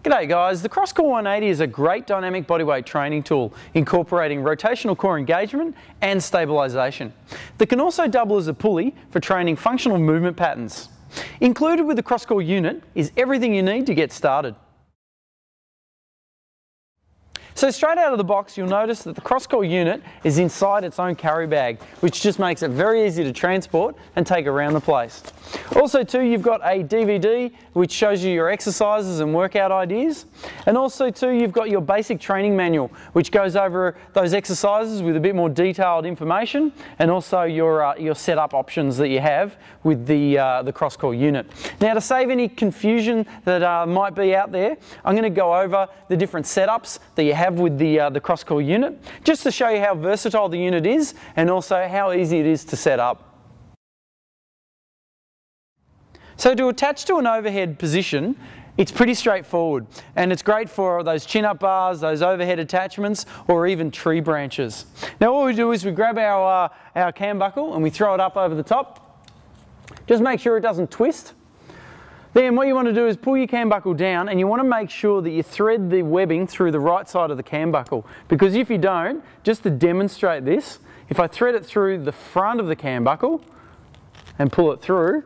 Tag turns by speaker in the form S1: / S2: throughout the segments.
S1: G'day guys, the CrossCore 180 is a great dynamic bodyweight training tool incorporating rotational core engagement and stabilisation that can also double as a pulley for training functional movement patterns. Included with the CrossCore unit is everything you need to get started. So straight out of the box you'll notice that the CrossCore unit is inside its own carry bag, which just makes it very easy to transport and take around the place. Also too, you've got a DVD which shows you your exercises and workout ideas, and also too you've got your basic training manual which goes over those exercises with a bit more detailed information, and also your setup options that you have with the CrossCore unit. Now, to save any confusion that might be out there, I'm going to go over the different setups that you have with the CrossCore unit, just to show you how versatile the unit is and also how easy it is to set up. So to attach to an overhead position, it's pretty straightforward, and it's great for those chin-up bars, those overhead attachments, or even tree branches. Now what we do is we grab our cam buckle and we throw it up over the top. Just make sure it doesn't twist. Then what you want to do is pull your cam buckle down, and you want to make sure that you thread the webbing through the right side of the cam buckle, because if you don't, just to demonstrate this, if I thread it through the front of the cam buckle and pull it through,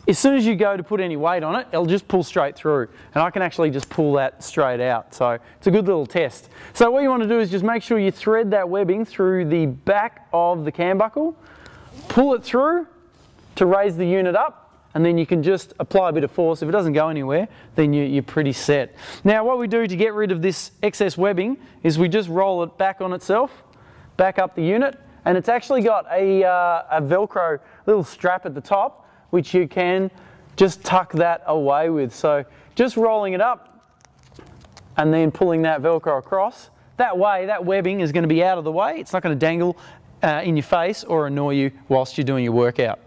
S1: as soon as you go to put any weight on it, it'll just pull straight through, and I can actually just pull that straight out. So it's a good little test. So what you want to do is just make sure you thread that webbing through the back of the cam buckle, pull it through to raise the unit up, and then you can just apply a bit of force. If it doesn't go anywhere, then you're pretty set. Now what we do to get rid of this excess webbing is we just roll it back on itself, back up the unit, and it's actually got a Velcro little strap at the top which you can just tuck that away with. So just rolling it up and then pulling that Velcro across. That way that webbing is going to be out of the way. It's not going to dangle in your face or annoy you whilst you're doing your workout.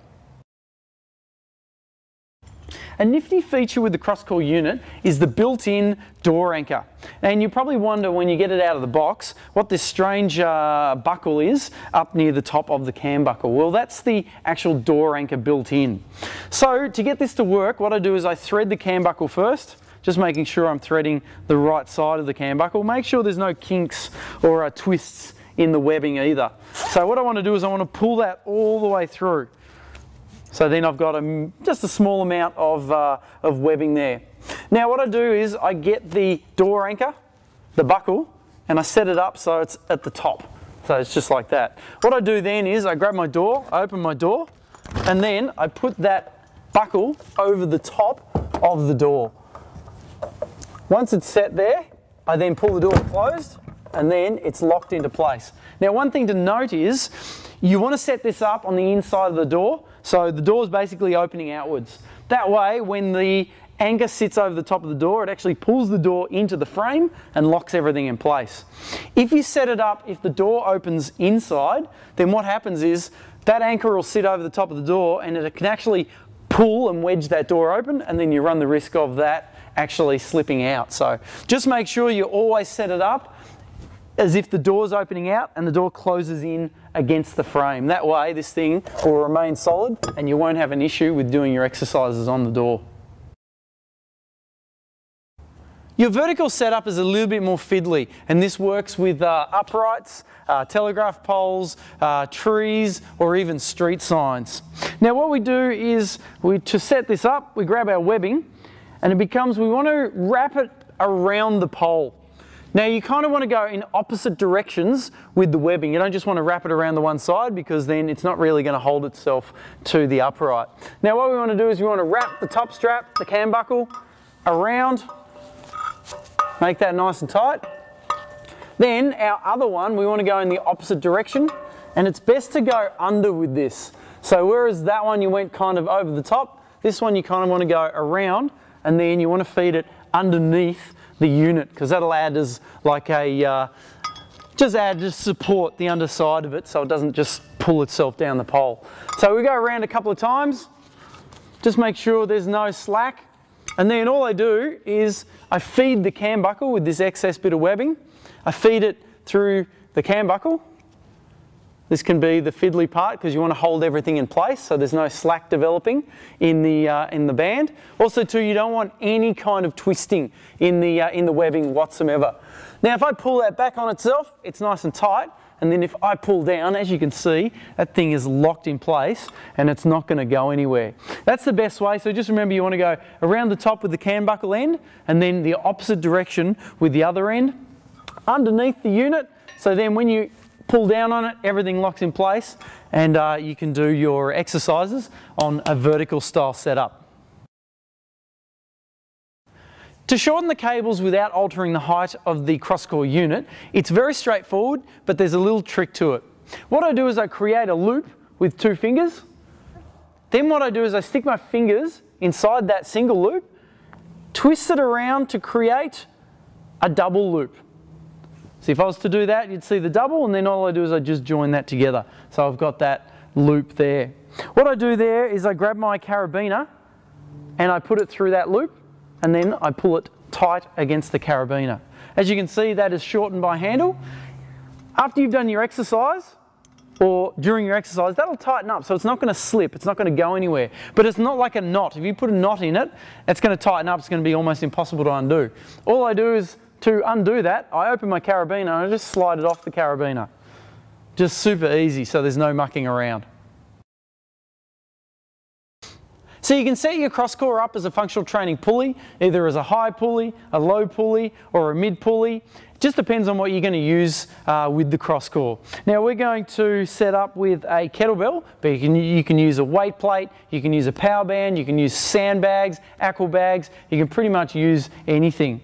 S1: A nifty feature with the CrossCore unit is the built-in door anchor. And you probably wonder when you get it out of the box what this strange buckle is up near the top of the cam buckle. Well, that's the actual door anchor built in. So to get this to work, what I do is I thread the cam buckle first, just making sure I'm threading the right side of the cam buckle. Make sure there's no kinks or twists in the webbing either. So what I want to do is I want to pull that all the way through. So then I've got just a small amount of webbing there. Now what I do is I get the door anchor, the buckle, and I set it up so it's at the top. So it's just like that. What I do then is I grab my door, I open my door, and then I put that buckle over the top of the door. Once it's set there, I then pull the door closed, and then it's locked into place. Now one thing to note is you want to set this up on the inside of the door, so the door is basically opening outwards. That way when the anchor sits over the top of the door, it actually pulls the door into the frame and locks everything in place. If you set it up, if the door opens inside, then what happens is that anchor will sit over the top of the door and it can actually pull and wedge that door open, and then you run the risk of that actually slipping out. So just make sure you always set it up as if the door's opening out and the door closes in against the frame. That way this thing will remain solid and you won't have an issue with doing your exercises on the door. Your vertical setup is a little bit more fiddly, and this works with uprights, telegraph poles, trees, or even street signs. Now what we do is to set this up, we grab our webbing, and it becomes, we want to wrap it around the pole. Now you kind of want to go in opposite directions with the webbing. You don't just want to wrap it around the one side, because then it's not really going to hold itself to the upright. Now what we want to do is we want to wrap the top strap, the cam buckle, around, make that nice and tight. Then our other one, we want to go in the opposite direction, and it's best to go under with this. So whereas that one you went kind of over the top, this one you kind of want to go around, and then you want to feed it underneath the unit, because that'll add as like a just add to support the underside of it so it doesn't just pull itself down the pole. So we go around a couple of times, just make sure there's no slack, and then all I do is I feed the cam buckle with this excess bit of webbing. I feed it through the cam buckle, This can be the fiddly part because you want to hold everything in place so there's no slack developing in the band. Also too, you don't want any kind of twisting in the webbing whatsoever. Now if I pull that back on itself, it's nice and tight, and then if I pull down, as you can see, that thing is locked in place and it's not going to go anywhere. That's the best way, so just remember you want to go around the top with the cam buckle end and then the opposite direction with the other end underneath the unit, so then when you pull down on it, everything locks in place and you can do your exercises on a vertical style setup. To shorten the cables without altering the height of the CrossCore unit, it's very straightforward, but there's a little trick to it. What I do is I create a loop with 2 fingers. Then what I do is I stick my fingers inside that single loop, twist it around to create a double loop. So if I was to do that, you'd see the double, and then all I do is I just join that together. So I've got that loop there. What I do there is I grab my carabiner and I put it through that loop, and then I pull it tight against the carabiner. As you can see, that is shortened by handle. After you've done your exercise, or during your exercise, that'll tighten up, so it's not going to slip, it's not going to go anywhere. But it's not like a knot. If you put a knot in it, it's going to tighten up, it's going to be almost impossible to undo. All I do is, to undo that, I open my carabiner and I just slide it off the carabiner. Just super easy, so there's no mucking around. So you can set your CrossCore up as a functional training pulley, either as a high pulley, a low pulley, or a mid pulley. It just depends on what you're going to use with the CrossCore. Now we're going to set up with a kettlebell, but you can use a weight plate, you can use a power band, you can use sandbags, aqua bags, you can pretty much use anything.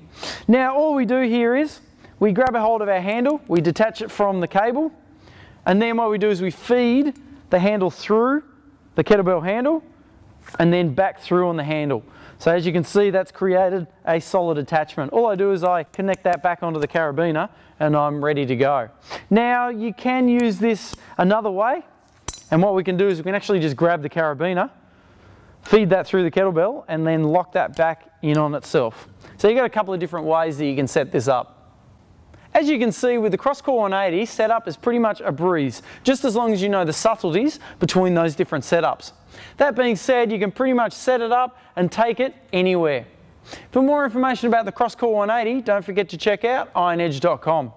S1: Now all we do here is we grab a hold of our handle, we detach it from the cable, and then what we do is we feed the handle through the kettlebell handle and then back through on the handle. So as you can see, that's created a solid attachment. All I do is I connect that back onto the carabiner and I'm ready to go. Now you can use this another way, and what we can do is we can actually just grab the carabiner, feed that through the kettlebell, and then lock that back in on itself. So you've got a couple of different ways that you can set this up. As you can see, with the CrossCore 180, setup is pretty much a breeze, just as long as you know the subtleties between those different setups. That being said, you can pretty much set it up and take it anywhere. For more information about the CrossCore 180, don't forget to check out IRONDGE.com.